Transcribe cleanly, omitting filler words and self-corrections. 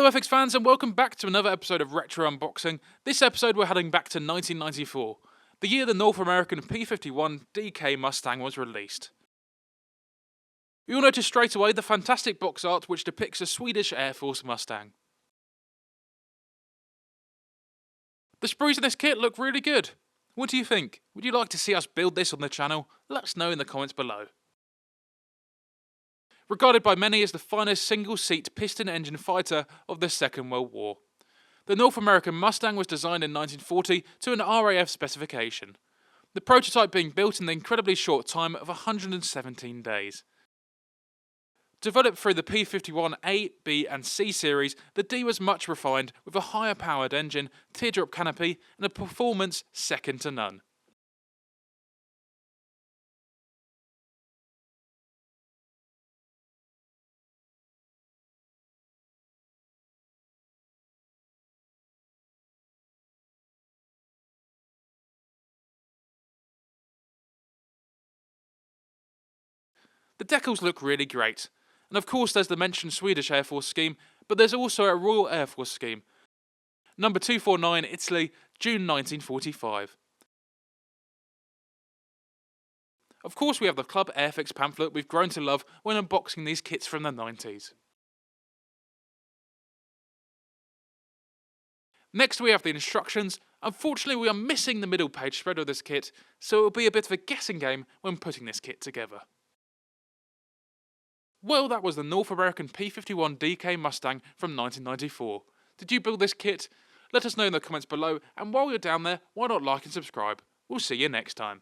Hello Airfix fans and welcome back to another episode of Retro Unboxing. This episode we're heading back to 1994, the year the North American P51 DK Mustang was released. You'll notice straight away the fantastic box art which depicts a Swedish Air Force Mustang. The sprues in this kit look really good. What do you think? Would you like to see us build this on the channel? Let us know in the comments below. Regarded by many as the finest single-seat piston-engine fighter of the Second World War. The North American Mustang was designed in 1940 to an RAF specification, the prototype being built in the incredibly short time of 117 days. Developed through the P51 A, B and C series, the D was much refined with a higher powered engine, teardrop canopy and a performance second to none. The decals look really great, and of course there's the mentioned Swedish Air Force scheme, but there's also a Royal Air Force scheme. Number 249 Italy, June 1945. Of course we have the Club Airfix pamphlet we've grown to love when unboxing these kits from the 90s. Next we have the instructions. Unfortunately we are missing the middle page spread of this kit, so it will be a bit of a guessing game when putting this kit together. Well, that was the North American P51 DK Mustang from 1994. Did you build this kit? Let us know in the comments below, and while you're down there, why not like and subscribe? We'll see you next time.